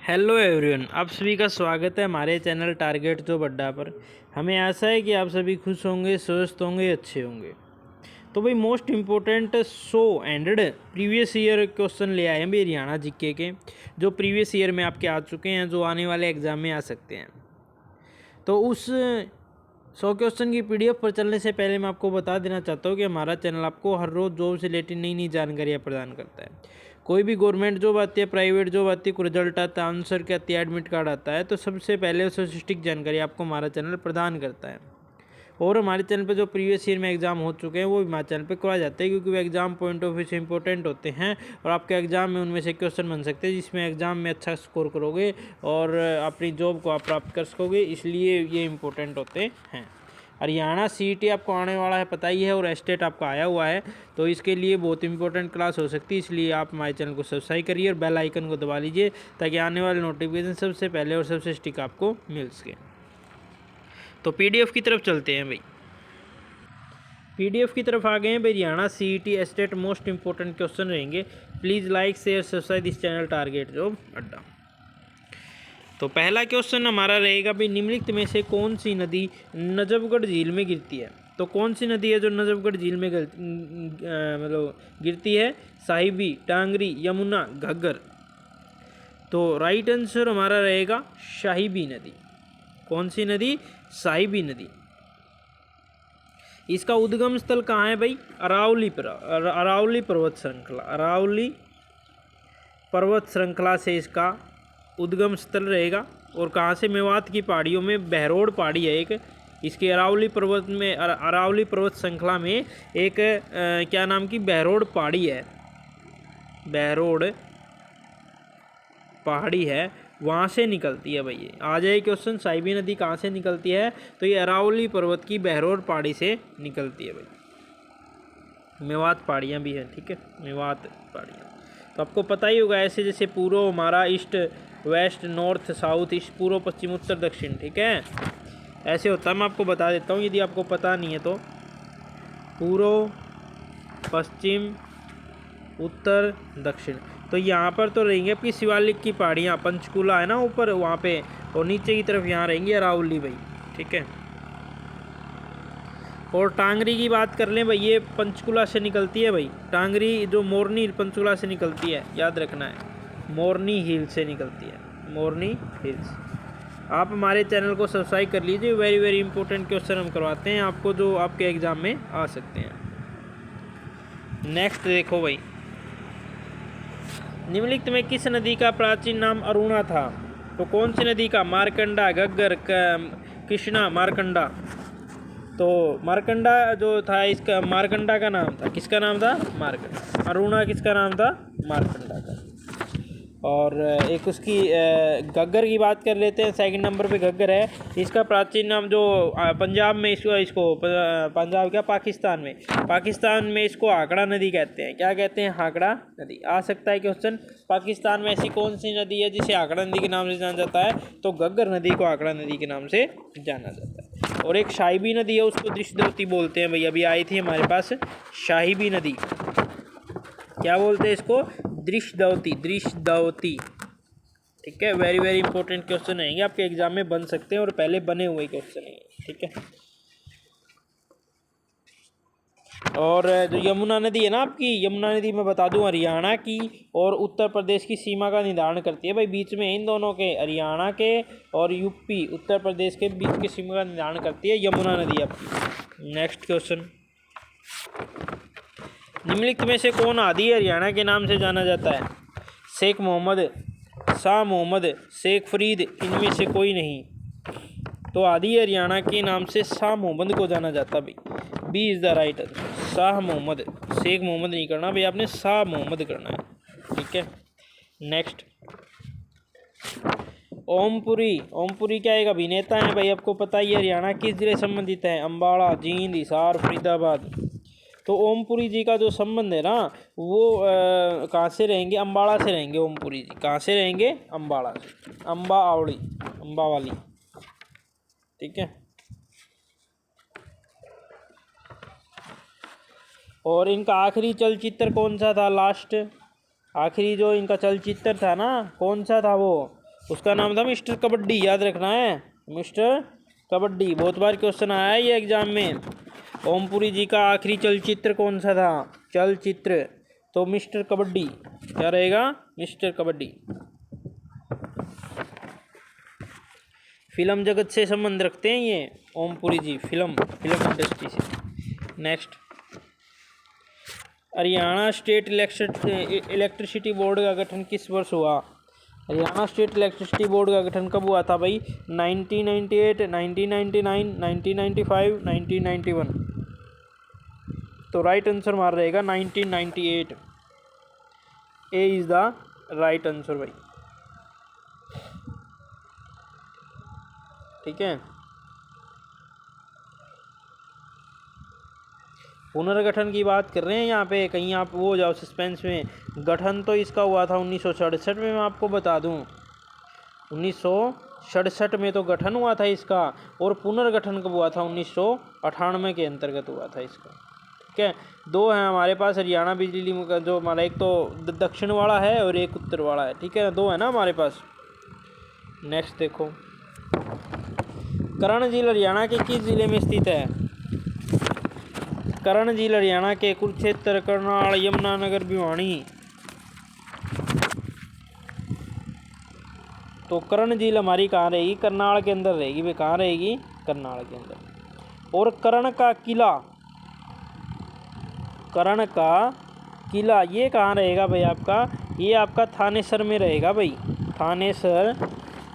Hello everyone, आप सभी का स्वागत है हमारे चैनल टारगेट जो अड्डा पर। हमें आशा है कि आप सभी खुश होंगे, स्वस्थ होंगे, अच्छे होंगे। तो भाई most important 100 previous year question ले आए हैं भाई हरियाणा जीके के, जो प्रीवियस ईयर में आपके आ चुके हैं, जो आने वाले एग्ज़ाम में आ सकते हैं। तो उस 100 क्वेश्चन की पीडीएफ पर चलने से पहले मैं आपको बता देना चाहता हूँ कि हमारा चैनल आपको हर रोज़ जॉब से रिलेटेड नई नई जानकारियाँ प्रदान करता है। कोई भी गवर्नमेंट जॉब आती है, प्राइवेट जॉब आती है, कोई रिजल्ट आता है, आंसर क्या आती है, एडमिट कार्ड आता है, तो सबसे पहले स्टैटिस्टिक जानकारी आपको हमारा चैनल प्रदान करता है। और हमारे चैनल पे जो प्रीवियस ईयर में एग्ज़ाम हो चुके हैं वो हमारे चैनल पे करवाए जाते हैं, क्योंकि वो एग्ज़ाम पॉइंट ऑफ व्यू से इंपॉर्टेंट होते हैं और आपके एग्ज़ाम में उनमें से क्वेश्चन बन सकते हैं जिसमें एग्ज़ाम में अच्छा स्कोर करोगे और अपनी जॉब को आप प्राप्त कर सकोगे, इसलिए ये इंपॉर्टेंट होते हैं। हरियाणा सीईटी आपको आने वाला है, पता ही है, और एस्टेट आपका आया हुआ है, तो इसके लिए बहुत इंपॉर्टेंट क्लास हो सकती है। इसलिए आप हमारे चैनल को सब्सक्राइब करिए और बेल आइकन को दबा लीजिए ताकि आने वाले नोटिफिकेशन सबसे पहले और सबसे स्टिक आपको मिल सके। तो पीडीएफ की तरफ चलते हैं भाई। पीडीएफ की तरफ आ गए हैं भाई। Haryana CET estate most important question रहेंगे। Please like share subscribe this channel Target Job Adda. तो पहला क्वेश्चन हमारा रहेगा भाई, निम्नलिखित में से कौन सी नदी नजफगढ़ झील में गिरती है? तो कौन सी नदी है जो नजफगढ़ झील में गिरती है? साहिबी, टांगरी, यमुना, घग्गर। तो राइट आंसर हमारा रहेगा साहिबी नदी। कौन सी नदी? साहिबी नदी। इसका उद्गम स्थल कहाँ है भाई? अरावली पर्वत श्रृंखला। अरावली पर्वत श्रृंखला से इसका उद्गम स्थल रहेगा। और कहाँ से? मेवात की पहाड़ियों में बहरोड पहाड़ी है एक, इसके अरावली पर्वत श्रृंखला में एक क्या नाम की बहरोड पहाड़ी है, बहरोड पहाड़ी है, वहाँ से निकलती है भाई। ये आ जाए क्वेश्चन, साहिबी नदी कहाँ से निकलती है? तो ये अरावली पर्वत की बहरोड पहाड़ी से निकलती है भाई। मेवात पहाड़ियाँ भी हैं, ठीक है, मेवात पहाड़ियाँ। तो आपको पता ही होगा, ऐसे जैसे पूर्व हमारा east west, north south, east, पूर्व पश्चिम उत्तर दक्षिण, ठीक है, ऐसे होता है। मैं आपको बता देता हूँ यदि आपको पता नहीं है तो। पूर्व पश्चिम उत्तर दक्षिण। तो यहाँ पर तो रहेंगे आपकी शिवालिक की पहाड़ियाँ, पंचकूला है ना ऊपर वहाँ पे, और नीचे की तरफ यहाँ रहेंगी अरावली भाई, ठीक है। और टांगरी की बात कर लें भाई, ये पंचकूला से निकलती है भाई। टांगरी जो मोरनी पंचकूला से निकलती है, याद रखना है, मोरनी हिल से निकलती है, मोरनी हिल्स। आप हमारे चैनल को सब्सक्राइब कर लीजिए, वेरी वेरी इंपॉर्टेंट क्वेश्चन हम करवाते हैं आपको जो आपके एग्ज़ाम में आ सकते हैं। नेक्स्ट देखो भाई, निम्नलिखित में किस नदी का प्राचीन नाम अरुणा था? तो कौन सी नदी का? मारकंडा, घग्गर, कृष्णा, मारकंडा। तो मारकंडा जो था, इसका मारकंडा का नाम था, किसका नाम था? मारकंडा। अरुणा किसका नाम था? मारकंडा का। और एक उसकी घग्गर की बात कर लेते हैं, सेकंड नंबर पे घग्गर है। इसका प्राचीन नाम जो पंजाब में इसको पंजाब क्या, पाकिस्तान में इसको हाकड़ा नदी कहते हैं। क्या कहते हैं? हाकड़ा नदी। आ सकता है क्वेश्चन, पाकिस्तान में ऐसी कौन सी नदी है जिसे हाकड़ा नदी के नाम से जाना जाता है? तो घग्गर नदी को हाकड़ा नदी के नाम से जाना जाता है। और एक साहिबी नदी है, उसको दृष्टद्योति बोलते हैं भाई, अभी आई थी हमारे पास साहिबी नदी। क्या बोलते हैं इसको? दृष्टद्योति, ठीक है। वेरी वेरी इंपॉर्टेंट क्वेश्चन रहेंगे, आपके एग्जाम में बन सकते हैं और पहले बने हुए क्वेश्चन हैं, ठीक है। और जो यमुना नदी है ना आपकी, यमुना नदी मैं बता दूं हरियाणा की और उत्तर प्रदेश की सीमा का निर्धारण करती है भाई। बीच में इन दोनों के, हरियाणा के और यूपी उत्तर प्रदेश के बीच की सीमा का निर्धारण करती है यमुना नदी आपकी। नेक्स्ट क्वेश्चन, निम्नलिखित में से कौन आदि हरियाणा के नाम से जाना जाता है? शेख मोहम्मद, शाह मोहम्मद, शेख फरीद, इनमें से कोई नहीं। तो आदि हरियाणा के नाम से शाह मोहम्मद को जाना जाता भाई। B is the right answer, Shah Mohammad. Sheikh Mohammad नहीं करना भाई आपने, शाह मोहम्मद करना है, ठीक है। नेक्स्ट, ओमपुरी। ओमपुरी क्या एक अभिनेता है भाई, आपको पता ही है। हरियाणा किस जिले से संबंधित है? अम्बाड़ा, जींद, हिसार, फरीदाबाद। तो ओमपुरी जी का जो संबंध है ना, वो कहाँ से रहेंगे? अम्बाड़ा से रहेंगे ओमपुरी जी। कहाँ से रहेंगे? अम्बाड़ा से, अम्बा वाली, ठीक है। और इनका आखिरी चलचित्र कौन सा था? लास्ट आखिरी जो इनका चलचित्र था ना, कौन सा था वो? उसका नाम था मिस्टर कबड्डी, याद रखना है, मिस्टर कबड्डी। बहुत बार क्वेश्चन आया है ये एग्जाम में। ओमपुरी जी का आखिरी चलचित्र कौन सा था? चलचित्र तो मिस्टर कबड्डी, क्या रहेगा? मिस्टर कबड्डी। फिल्म जगत से संबंध रखते हैं ये ओमपुरी जी, फिल्म इंडस्ट्री से। Next, Haryana state electricity board का गठन किस वर्ष हुआ? हरियाणा स्टेट इलेक्ट्रिसिटी बोर्ड का गठन कब हुआ था भाई? 1998, 1999, 1995, 1991। तो राइट आंसर हमारा रहेगा 1998। ए इज द राइट आंसर भाई। ठीक है, पुनर्गठन की बात कर रहे हैं यहाँ पे, कहीं आप वो हो जाओ सस्पेंस में। गठन तो इसका हुआ था 1967 में, मैं आपको बता दूं 1967 में तो गठन हुआ था इसका, और पुनर्गठन कब हुआ था? 1998 के अंतर्गत हुआ था इसका। ठीक है, दो हैं हमारे पास हरियाणा बिजली निगम का, जो हमारा एक तो दक्षिण वाला है और एक उत्तर वाला है। ठीक है, दो है ना हमारे पास। नेक्स्ट देखो, करण झील हरियाणा के किस जिले में स्थित है? करण झील हरियाणा के कुरुक्षेत्र, करनाल, यमुनानगर, भिवानी। तो करण झील हमारी कहाँ रहेगी? करनाल के अंदर रहेगी। वे कहाँ रहेगी? करनाल के अंदर। और करण का किला, करण का किला ये कहाँ रहेगा भाई आपका? ये आपका थानेसर में रहेगा भाई, थानेसर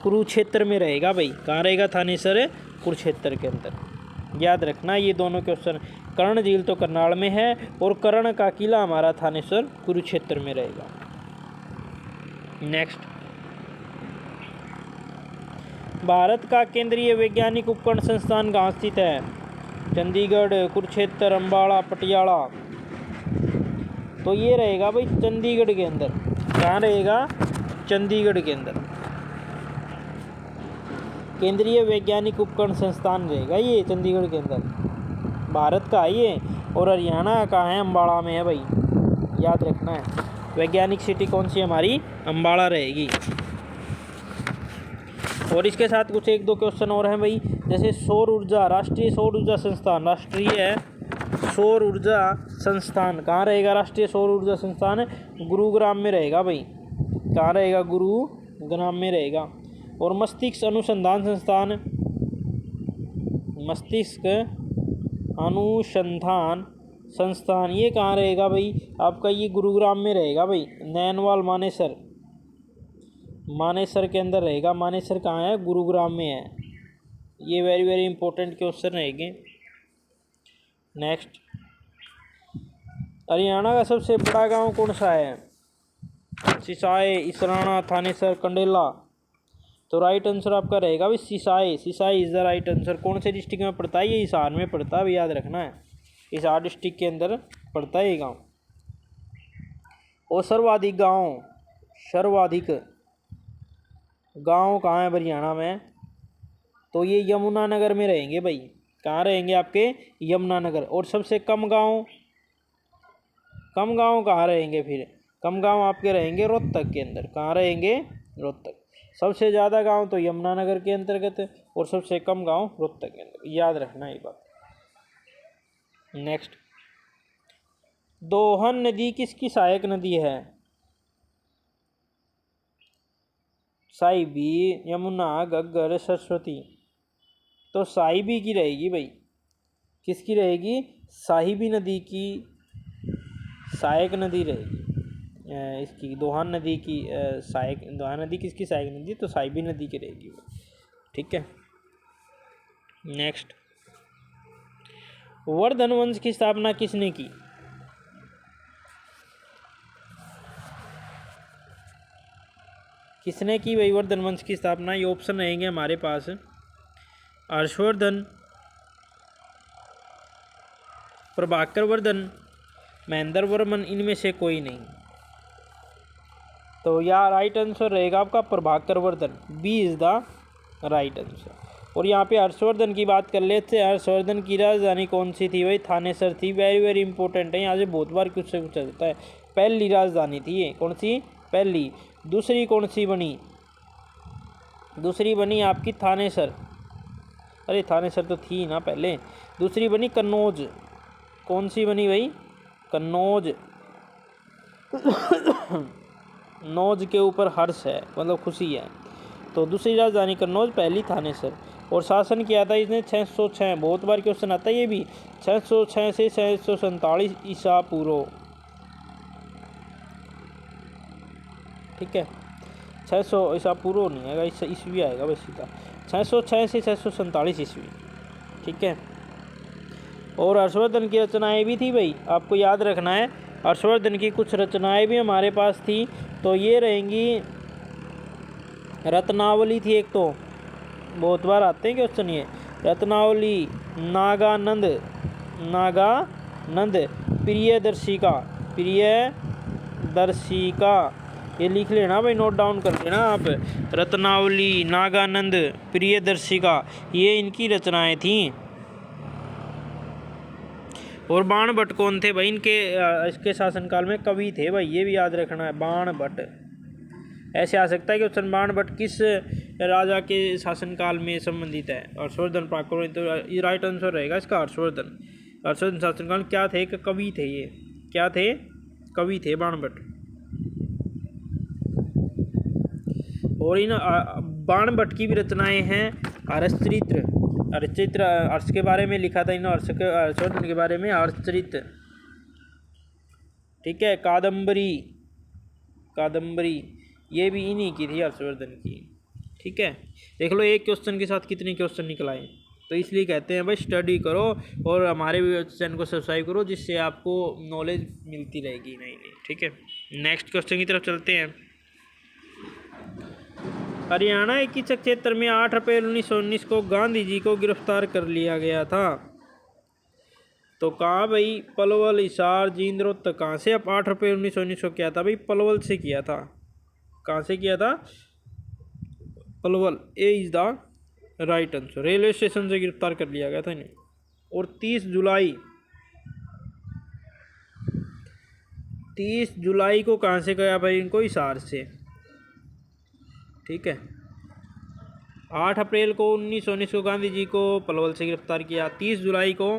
कुरुक्षेत्र में रहेगा भाई। कहाँ रहेगा? थानेसर कुरुक्षेत्र के अंदर। याद रखना ये दोनों क्वेश्चन। कर्ण झील तो करनाल में है और कर्ण का किला हमारा थानेसर कुरुक्षेत्र में रहेगा। नेक्स्ट, भारत का केंद्रीय वैज्ञानिक उपकरण संस्थान कहाँ स्थित है? चंडीगढ़, कुरुक्षेत्र, अम्बाला, पटियाला। तो ये रहेगा भाई चंडीगढ़ के अंदर। कहाँ रहेगा? चंडीगढ़ के अंदर केंद्रीय वैज्ञानिक उपकरण संस्थान रहेगा ये, चंडीगढ़ के अंदर। भारत का है ये, और हरियाणा का है, अम्बाला में है भाई, याद रखना है। वैज्ञानिक सिटी कौन सी हमारी? अम्बाला रहेगी। और इसके साथ कुछ एक दो क्वेश्चन और हैं भाई, जैसे सौर ऊर्जा, राष्ट्रीय सौर ऊर्जा संस्थान, राष्ट्रीय सौर ऊर्जा संस्थान कहाँ रहेगा? राष्ट्रीय सौर ऊर्जा संस्थान गुरुग्राम में रहेगा भाई। कहाँ रहेगा? गुरुग्राम में रहेगा। और मस्तिष्क अनुसंधान संस्थान, मस्तिष्क अनुसंधान संस्थान ये कहाँ रहेगा भाई आपका? ये गुरुग्राम में रहेगा भाई। नैनवाल, मानेसर, मानेसर के अंदर रहेगा। मानेसर कहाँ है? गुरुग्राम में है। ये वेरी वेरी इंपॉर्टेंट क्वेश्चन रहेंगे। नेक्स्ट, हरियाणा का सबसे बड़ा गांव कौन सा है? सिसाई, इसराना, थानेसर, कंडेला। तो राइट आंसर आपका रहेगा भाई Sisai. Sisai is the right answer. कौन से डिस्ट्रिक्ट में पड़ता है? ये हिसार में पड़ता है, याद रखना है। हिसार डिस्ट्रिक्ट के अंदर पड़ता है ये गांव। और सर्वाधिक गांव कहाँ है हरियाणा में? तो ये यमुनानगर में रहेंगे भाई। कहाँ रहेंगे आपके? यमुनानगर। और सबसे कम गांव कहाँ रहेंगे फिर? कम गांव आपके रहेंगे रोहतक के अंदर। कहाँ रहेंगे? रोहतक। सबसे ज़्यादा गांव तो यमुनानगर के अंतर्गत और सबसे कम गांव रोहतक के अंदर, याद रखना ये बात। नेक्स्ट, दोहन नदी किसकी सहायक नदी है? साहिबी, यमुना, घग्गर, सरस्वती। तो साहिबी की रहेगी भाई। किसकी रहेगी? साहिबी नदी की सहायक नदी रहेगी। इसकी दोहान नदी की सहायक, दोहान नदी किसकी सहायक नदी? तो साहिबी नदी की रहेगी वो। ठीक है। नेक्स्ट, वर्धन वंश की स्थापना किसने की? किसने की भाई वर्धन वंश की स्थापना? ये ऑप्शन रहेंगे हमारे पास, हर्षवर्धन, प्रभाकर वर्धन, महेंद्र वर्मन, इनमें से कोई नहीं। तो यहाँ राइट आंसर रहेगा आपका Prabhakar Vardhan. B is the right answer. और यहाँ पे हर्षवर्धन की बात कर लेते हैं। हर्षवर्धन की राजधानी कौन सी थी भाई? थानेसर थी। वेरी वेरी इंपॉर्टेंट है, यहाँ से बहुत बार कुछ से पूछा जाता है। पहली राजधानी थी ये। कौन सी? पहली। दूसरी कौन सी बनी? दूसरी बनी आपकी थानेसर, अरे थानेसर तो थी ना पहले। दूसरी बनी कन्नौज, कौन सी बनी भाई? कन्नौज। नौज के ऊपर हर्ष है, मतलब खुशी है, तो दूसरी राजधानी कन्नौज, पहली थानेसर। और शासन किया था इसने 606, बहुत बार क्वेश्चन आता है ये भी, 606 से 647 ईसा पूर्व, ठीक है। 600 ईसा पूर्व नहीं आएगा, ईस्वी आएगा बस सीधा, 606 से 647 ईस्वी, ठीक है। और हर्षवर्धन की रचनाएं भी थी भाई, आपको याद रखना है, हर्षवर्धन की कुछ रचनाएं भी हमारे पास थी, तो ये रहेंगी। रत्नावली थी एक, तो बहुत बार आते हैं क्वेश्चन ये, रत्नावली, नागानंद, नागानंद, प्रियदर्शिका, प्रियदर्शिका, ये लिख लेना भाई, नोट डाउन कर लेना आप। रत्नावली, नागानंद, प्रियदर्शिका, ये इनकी रचनाएं थीं। और बाण भट्ट कौन थे भाई? इसके शासनकाल में कवि थे भाई, ये भी याद रखना है, बाण भट्ट। ऐसे आ सकता है कि क्वेश्चन बाण भट्ट किस राजा के शासनकाल में संबंधित है? हर्षवर्धन प्राकृत, तो ये राइट आंसर रहेगा इसका हर्षवर्धन। हर्षवर्धन शासनकाल क्या थे? कि कवि थे ये, क्या थे? कवि थे बाण भट्ट। और इन बाण भट्ट की भी रचनाएं हैं हर्षचरित्र, हर्षचरित्र, हर्ष के बारे में लिखा था इन्होंने, हर्षवर्धन के बारे में हर्षचरित्र, ठीक है। कादम्बरी, कादम्बरी ये भी इन्हीं की थी, हर्षवर्धन की, ठीक है। देख लो एक क्वेश्चन के साथ कितने क्वेश्चन निकल आए, तो इसलिए कहते हैं भाई स्टडी करो और हमारे भी चैनल को सब्सक्राइब करो, जिससे आपको नॉलेज मिलती रहेगी नई नई, ठीक है। नेक्स्ट क्वेश्चन की तरफ चलते हैं। हरियाणा चिकित्सक क्षेत्र में 8 अप्रैल 1919 को गांधी जी को गिरफ्तार कर लिया गया था, तो कहाँ भाई? पलवल, हिसार, जींद, रोहतक, कहाँ से? अब 8 अप्रैल 1919 को किया था भाई? पलवल से किया था। कहाँ से किया था? Palwal, A is the right answer. Railway station से गिरफ्तार कर लिया गया था इन्हें। और 30 जुलाई को कहाँ से गया भाई? इनको हिसार से, ठीक है। 8 अप्रैल को 1919 को गांधी जी को पलवल से गिरफ्तार किया, 30 जुलाई को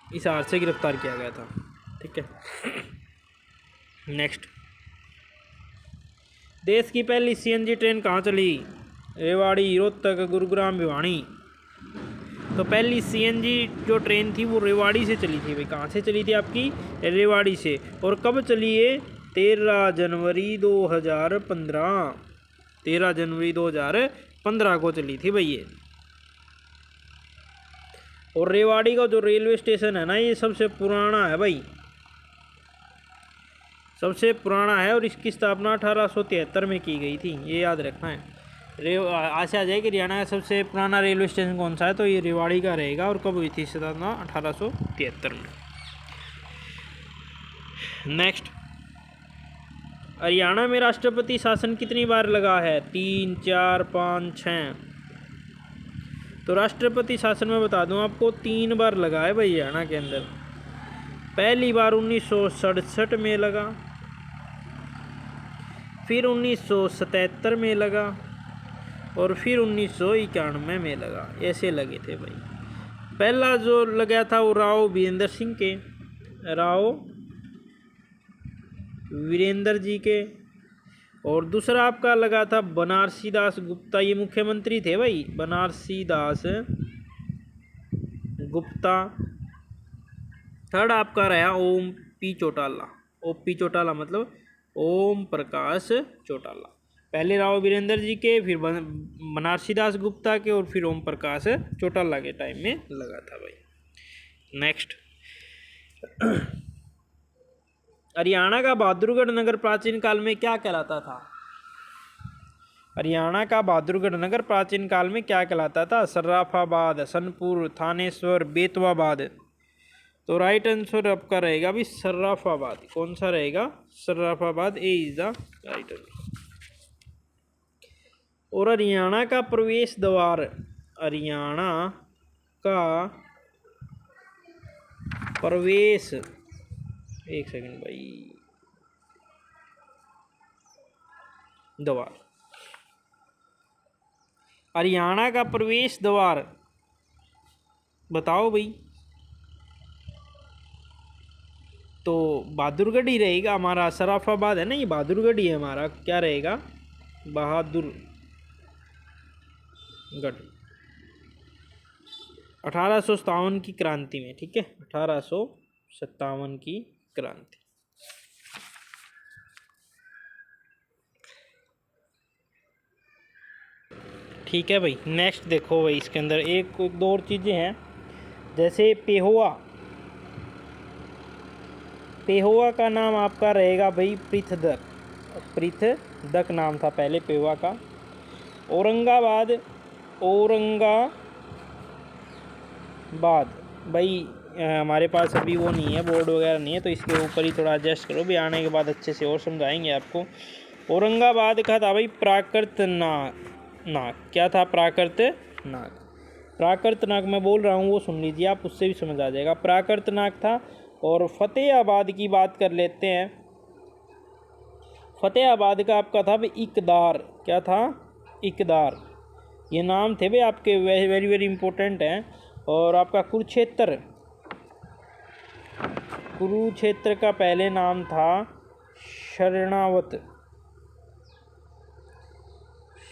हिसार से गिरफ्तार किया गया था, ठीक है। नेक्स्ट, देश की पहली सीएनजी ट्रेन कहाँ चली? रेवाड़ी, रोहतक, गुरुग्राम, भिवानी। तो पहली सीएनजी जो ट्रेन थी वो रेवाड़ी से चली थी भाई। कहाँ से चली थी आपकी? रेवाड़ी से। और कब चली है? 13 जनवरी 2015, 13 जनवरी 2015 को चली थी भाई ये। और रेवाड़ी का जो रेलवे स्टेशन है ना, ये सबसे पुराना है भाई, सबसे पुराना है, और इसकी स्थापना 1873 में की गई थी, ये याद रखना है। आशा आ जाए कि हरियाणा का सबसे पुराना रेलवे स्टेशन कौन सा है, तो ये रेवाड़ी का रहेगा। और कब हुई थी स्थापना? 1873 में। नेक्स्ट, हरियाणा में राष्ट्रपति शासन कितनी बार लगा है? 3, 4, 5, 6। तो राष्ट्रपति शासन में बता दूं आपको 3 बार लगा है भाई हरियाणा के अंदर। पहली बार 1967 में लगा, फिर 1977 में लगा, और फिर 1991 में लगा, ऐसे लगे थे भाई। पहला जो लगा था वो राव वीरेंद्र सिंह के, राव वीरेंद्र जी के। और दूसरा आपका लगा था बनारसी दास गुप्ता, ये मुख्यमंत्री थे भाई, बनारसी दास गुप्ता। थर्ड आपका रहा ओम पी चौटाला, ओपी चौटाला मतलब ओम प्रकाश चौटाला। पहले राव वीरेंद्र जी के, फिर बनारसी दास गुप्ता के, और फिर ओम प्रकाश चौटाला के टाइम में लगा था भाई। नेक्स्ट, हरियाणा का बहादुरगढ़ नगर प्राचीन काल में क्या कहलाता था? हरियाणा का बहादुरगढ़ नगर प्राचीन काल में क्या कहलाता था? सर्राफाबाद, हसनपुर, थानेश्वर, बेतवाबाद। तो राइट आंसर आपका रहेगा भी सर्राफाबाद। कौन सा रहेगा? सर्राफाबाद, ए इज द राइट आंसर। और हरियाणा का प्रवेश द्वार, हरियाणा का प्रवेश, एक सेकंड भाई, द्वार, हरियाणा का प्रवेश द्वार बताओ भाई। तो बहादुरगढ़ ही रहेगा हमारा। सराफाबाद है ना, ये बहादुरगढ़ ही है हमारा। क्या रहेगा? बहादुरगढ़। 1857 की क्रांति में, ठीक है, 1857 की क्रांति। ठीक है भाई। नेक्स्ट देखो भाई, इसके अंदर एक दो और चीज़ें हैं, जैसे पेहोवा। पेहोवा का नाम आपका रहेगा भाई पृथदक। पृथदक नाम था पहले पेहोवा का। औरंगाबाद, औरंगाबाद भाई हमारे पास अभी वो नहीं है, बोर्ड वगैरह नहीं है, तो इसके ऊपर ही थोड़ा एडजस्ट करो भी, आने के बाद अच्छे से और समझाएंगे आपको। औरंगाबाद का था भाई प्राकृत नाग। क्या था? प्राकृत नाग। प्राकृत नाग मैं बोल रहा हूँ वो सुन लीजिए आप, उससे भी समझ आ जाएगा। प्राकृत नाग था। और फतेहाबाद की बात कर लेते हैं। फतेहाबाद का आपका था भाई इकदार। क्या था? इकदार। ये नाम थे भाई आपके, वेरी वेरी इंपॉर्टेंट हैं। और आपका कुरुक्षेत्र, कुरुक्षेत्र का पहले नाम था शरणावत।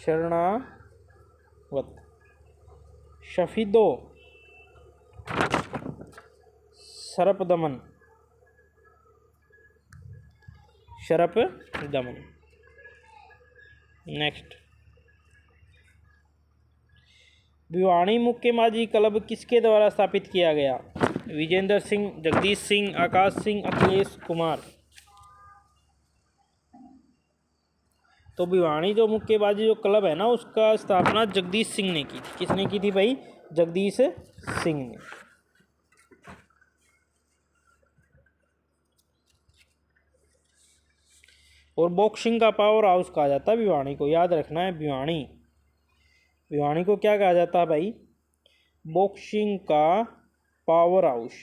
शरणावत। शफीदो, सरपदमन, शरपदमन। नेक्स्ट, भिवानी मुक्केबाजी क्लब किसके द्वारा स्थापित किया गया? विजेंद्र सिंह, जगदीश सिंह, आकाश सिंह, अखिलेश कुमार। तो भिवानी जो मुक्केबाजी जो क्लब है ना, उसका स्थापना जगदीश सिंह ने की थी। किसने की थी भाई? जगदीश सिंह ने। और बॉक्सिंग का पावर हाउस कहा जाता है भिवानी को, याद रखना है। भिवानी, भिवानी को क्या कहा जाता है भाई? बॉक्सिंग का पावर हाउस।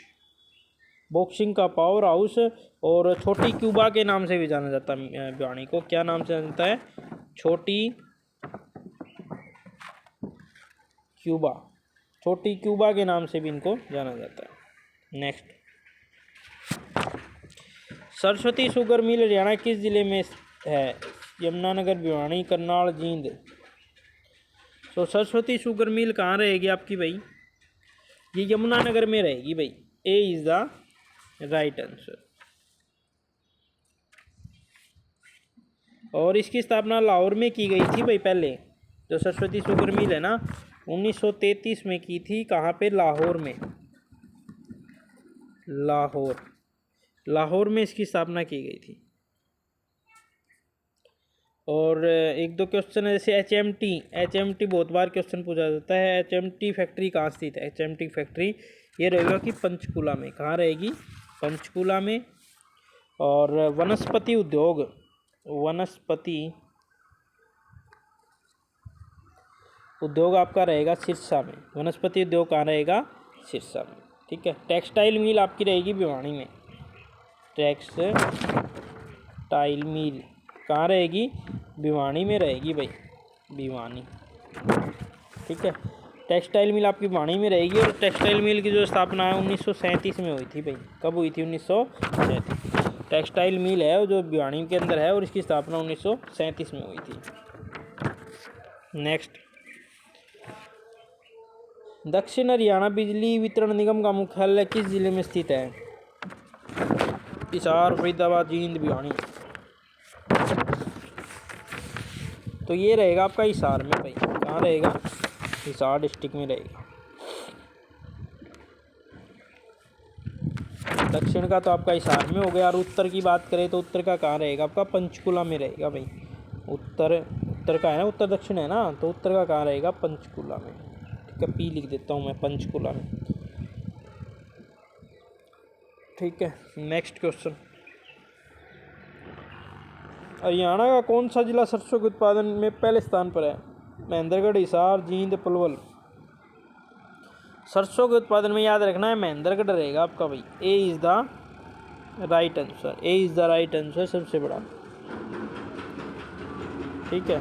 बॉक्सिंग का पावर हाउस। और छोटी क्यूबा के नाम से भी जाना जाता है भिवानी को। क्या नाम से जानता है? छोटी क्यूबा। छोटी क्यूबा के नाम से भी इनको जाना जाता है। Next, Saraswati sugar mill Haryana किस जिले में है? यमुनानगर, भिवानी, करनाल, जींद। तो सरस्वती शुगर मिल कहाँ रहेगी आपकी भाई? ये यमुनानगर में रहेगी भाई। ए इज द राइट आंसर। और इसकी स्थापना लाहौर में की गई थी भाई पहले। जो सरस्वती शुगर मिल है ना, 1933 में की थी। कहाँ पे? लाहौर में। लाहौर, लाहौर में इसकी स्थापना की गई थी। और एक दो क्वेश्चन है, जैसे एच एम टी बहुत बार क्वेश्चन पूछा जाता है। एच.एम.टी फैक्ट्री कहाँ स्थित है? एच.एम.टी फैक्ट्री ये रहेगा कि पंचकूला में। कहाँ रहेगी? पंचकूला में। और वनस्पति उद्योग, वनस्पति उद्योग आपका रहेगा सिरसा में। वनस्पति उद्योग कहाँ रहेगा? सिरसा में। ठीक है। टेक्सटाइल मिल आपकी रहेगी भिवानी में। टेक्सटाइल मिल कहाँ रहेगी? भिवानी में रहेगी भाई, भिवानी। ठीक है। टेक्सटाइल मिल आपकी भिवानी में रहेगी। और टेक्सटाइल मिल की जो स्थापना है 1937 में हुई थी भाई। कब हुई थी? 1937। टेक्सटाइल मिल है जो भिवानी के अंदर है, और इसकी स्थापना 1937 में हुई थी। नेक्स्ट, दक्षिण हरियाणा बिजली वितरण निगम का मुख्यालय किस जिले में स्थित है? हिसार, फरीदाबाद, जींद, भिवानी। तो ये रहेगा आपका हिसार में भाई। कहाँ रहेगा? हिसार डिस्ट्रिक्ट में रहेगा। दक्षिण का तो आपका हिसार में हो गया। और उत्तर की बात करें तो उत्तर का कहाँ रहेगा? आपका पंचकुला में रहेगा भाई। उत्तर का है ना, उत्तर दक्षिण है ना, तो उत्तर का कहाँ रहेगा? पंचकुला में। ठीक है, पी लिख देता हूँ मैं, पंचकुला में। ठीक है। नेक्स्ट क्वेश्चन, हरियाणा का कौन सा जिला सरसों के उत्पादन में पहले स्थान पर है? महेंद्रगढ़, हिसार, जींद, पलवल। सरसों के उत्पादन में याद रखना है महेंद्रगढ़ रहेगा आपका भाई। A is the right answer. A is the right answer, सबसे बड़ा। ठीक है।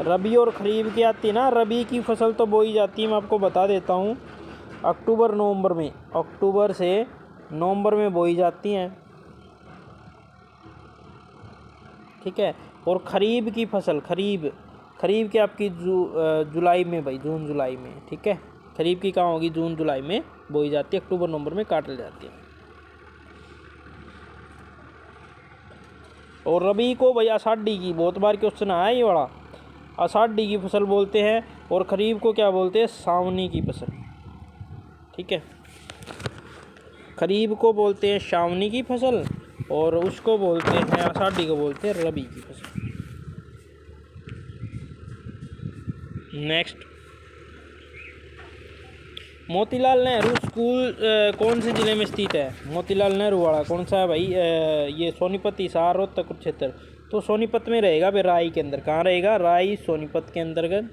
रबी और खरीफ की आती है ना। रबी की फसल तो बोई जाती है, मैं आपको बता देता हूँ, अक्टूबर नवंबर में, अक्टूबर से नवंबर में बोई जाती हैं, ठीक है। और खरीफ की फसल, खरीफ की आपकी जुलाई में भाई, जून जुलाई में, ठीक है। खरीफ की कहाँ होगी, जून जुलाई में बोई जाती है, अक्टूबर नवंबर में काट ली जाती है। और रबी को भाई आषाढ़ी की, बहुत बार क्वेश्चन आया ये वाला, आषाढ़ी की फसल बोलते हैं। और खरीफ को क्या बोलते हैं, सावनी की फसल, ठीक है। खरीफ को बोलते हैं सावनी की फसल, और उसको बोलते हैं, आषाढ़ी को बोलते हैं रबी की फसल। नेक्स्ट, मोतीलाल नेहरू स्कूल कौन से ज़िले में स्थित है। मोतीलाल नेहरू वाला कौन सा है भाई, ये सोनीपत, हिसार, रोहतक, कुरुक्षेत्र। तो सोनीपत में रहेगा भाई, राई के अंदर। कहाँ रहेगा, राई सोनीपत के अंतर्गत।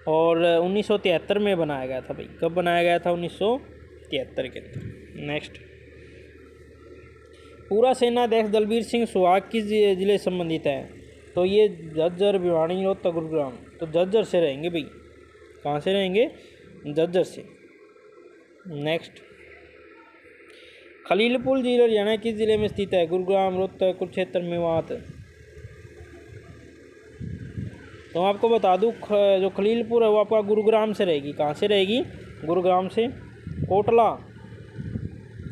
और 1973 में बनाया गया था भाई। कब बनाया गया था, 1973 के अंदर। नेक्स्ट, पूरा सेनाध्यक्ष दलबीर सिंह सुहाग किस जिले से संबंधित है। तो ये झज्जर, भिवानी, रोहतक, गुरुग्राम। तो झज्जर से रहेंगे भाई। कहाँ से रहेंगे, झज्जर से। नेक्स्ट, खलीलपुर जिला हरियाणा किस जिले में स्थित है। गुरुग्राम, रोहतक, कुरुक्षेत्र, मेवात। तो आपको बता दूं, जो खलीलपुर है वो आपका गुरुग्राम से रहेगी। कहाँ से रहेगी, गुरुग्राम से।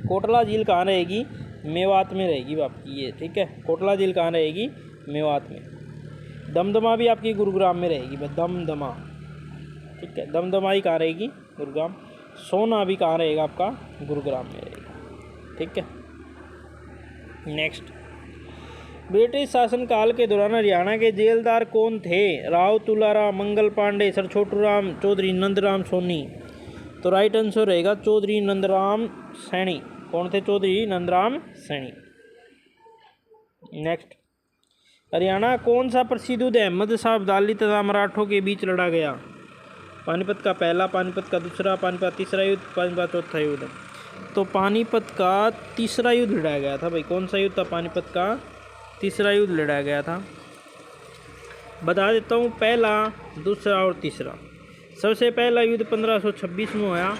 कोटला झील कहाँ रहेगी, मेवात में रहेगी आपकी ये, ठीक है। कोटला झील कहाँ रहेगी, मेवात में। दमदमा भी आपकी गुरुग्राम में रहेगी, दमदमा, ठीक है। दमदमाई कहाँ रहेगी, गुरुग्राम। सोना भी कहाँ रहेगा आपका, गुरुग्राम में रहेगा, ठीक है। नेक्स्ट, ब्रिटिश शासनकाल के दौरान हरियाणा के जेलदार कौन थे। राव तुलाराम, मंगल पांडे, सर छोटूराम, चौधरी नंदराम सोनी। तो राइट आंसर रहेगा चौधरी नंदराम सैनी। कौन थे, चौधरी नंदराम सैनी। नेक्स्ट, हरियाणा कौन सा प्रसिद्ध युद्ध अहमद शाह अब्दाली तथा मराठों के बीच लड़ा गया। पानीपत का पहला, पानीपत का दूसरा, पानीपत तीसरा युद्ध, पानीपत चौथा युद्ध। तो पानीपत का तीसरा युद्ध लड़ा गया था भाई। कौन सा युद्ध था, पानीपत का तीसरा युद्ध लड़ा गया था। बता देता हूँ, पहला, दूसरा और तीसरा। सबसे पहला युद्ध 1526 में हुआ,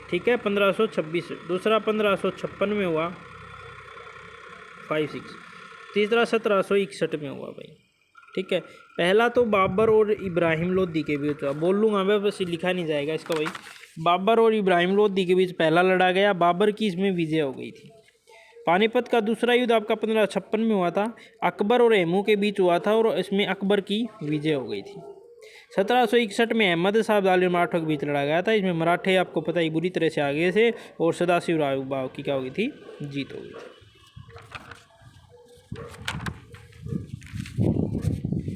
ठीक है, 1526। दूसरा 1556 में हुआ, 5-6। तीसरा 1761 में हुआ भाई, ठीक है। पहला तो बाबर और इब्राहिम लोदी के बीच हुआ। बोल लूँगा मैं, बस लिखा नहीं जाएगा इसका भाई। बाबर और इब्राहिम लोदी के बीच पहला लड़ा गया, बाबर की इसमें विजय हो गई थी। पानीपत का दूसरा युद्ध आपका 1556 में हुआ था, अकबर और हेमू के बीच हुआ था, और इसमें अकबर की विजय हो गई थी। 1761 में अहमद शाह अब्दाली मराठों के बीच लड़ा गया था। इसमें मराठे आपको पता ही बुरी तरह से आगे थे, और सदाशिव राव की क्या हो गई थी, जीत हो गई थी।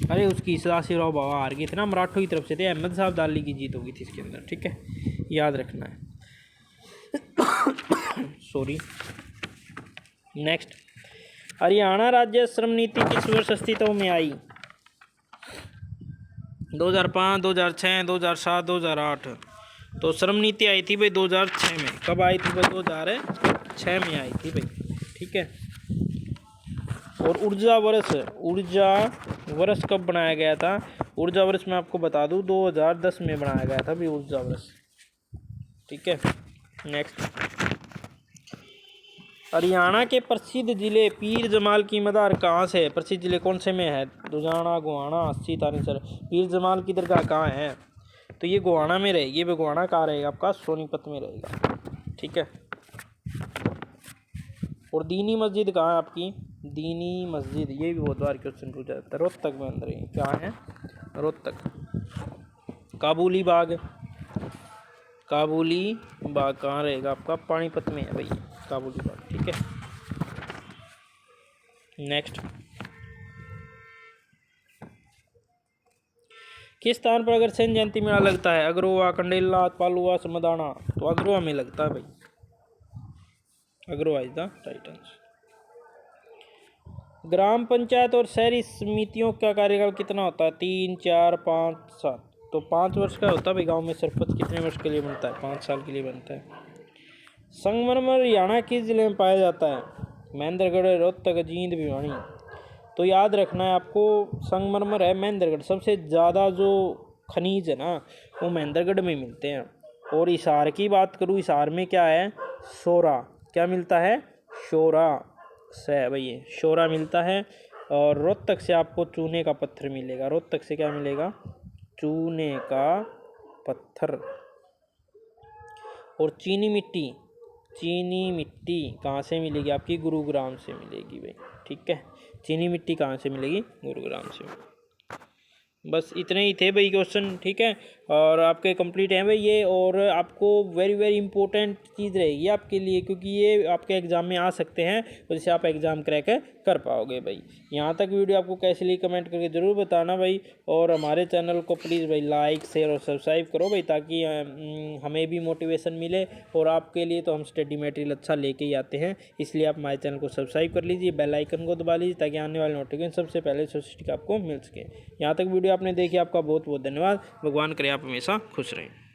अरे उसकी सदाशिव राव बाबा हार गए थे ना, मराठों की तरफ से थे। अहमद शाह अब्दाली की जीत हो गई थी इसके अंदर, ठीक है, याद रखना है। सॉरी। नेक्स्ट, हरियाणा राज्य श्रम नीति किस वर्ष अस्तित्व में आई। 2005, 2006, 2007, 2008। तो श्रम नीति आई थी भाई 2006 में। कब आई थी भाई, 2006 में आई थी भाई, ठीक है। और ऊर्जा वर्ष कब बनाया गया था। ऊर्जा वर्ष मैं आपको बता दूं, 2010 में बनाया गया था भाई ऊर्जा वर्ष, ठीक है। नेक्स्ट, हरियाणा के प्रसिद्ध जिले पीर जमाल की मदार कहाँ से है। प्रसिद्ध जिले कौन से में है, लुधियाना, गोहाना, अस्सी, तानेसर। पीर जमाल की दरगाह कहाँ है, तो ये गोहाना में रहेगी। गोहाना कहाँ रहेगा आपका, सोनीपत में रहेगा, ठीक है। और दीनी मस्जिद कहाँ है आपकी, दीनी मस्जिद, ये भी बहुत बार क्वेश्चन पूछा जाता है, रोहतक में अंदर है। कहाँ है, रोहतक। काबुली बाग कहाँ रहेगा आपका, पानीपत में है भाई काबुली बाग, ठीक है। नेक्स्ट, किस स्थान पर अग्रसेन जयंती मेला लगता है। अग्रोहा, कंडेला, पालुआ, समदाना। तो अग्रोहा में लगता है भाई, Agroha is the right answer. Gram panchayat और शहरी समितियों का कार्यकाल कितना होता है, 3, 4, 5, 7। तो 5 वर्ष का होता है भाई। गांव में सरपंच कितने वर्ष के लिए बनता है, 5 साल के लिए बनता है। संगमरमर हरियाणा किस जिले में पाया जाता है, महेंद्रगढ़, रोहतक, जींद, भिवानी। तो याद रखना है आपको, संगमरमर है महेंद्रगढ़, सबसे ज़्यादा जो खनिज है ना वो महेंद्रगढ़ में मिलते हैं। और हिसार की बात करूँ, हिसार में क्या है, शोरा, क्या मिलता है, शोरा से भाई, शोरा मिलता है। और रोहतक से आपको चूने का पत्थर मिलेगा, रोहतक से क्या मिलेगा, चूने का पत्थर। और चीनी मिट्टी, चीनी मिट्टी कहाँ से मिलेगी आपकी, गुरुग्राम से मिलेगी भाई, ठीक है। चीनी मिट्टी कहाँ से मिलेगी, गुरुग्राम से। बस इतने ही थे भाई क्वेश्चन, ठीक है। और आपके कंप्लीट हैं भाई ये। और आपको वेरी वेरी इंपॉर्टेंट चीज़ रहेगी आपके लिए, क्योंकि ये आपके एग्ज़ाम में आ सकते हैं, तो जिससे आप एग्ज़ाम क्रैक कर पाओगे भाई। यहाँ तक वीडियो आपको कैसी लगी कमेंट करके ज़रूर बताना भाई। और हमारे चैनल को प्लीज़ भाई लाइक शेयर और सब्सक्राइब करो भाई, ताकि हमें भी मोटिवेशन मिले। और आपके लिए तो हम स्टडी मटेरियल अच्छा लेके ही आते हैं, इसलिए आप हमारे चैनल को सब्सक्राइब कर लीजिए, बेल आइकन को दबा लीजिए, ताकि आने वाले नोटिफिकेशन सबसे पहले सोसाइटी का आपको मिल सके। यहाँ तक वीडियो आपने देखी, आपका बहुत बहुत धन्यवाद। भगवान करे आप हमेशा खुश रहें।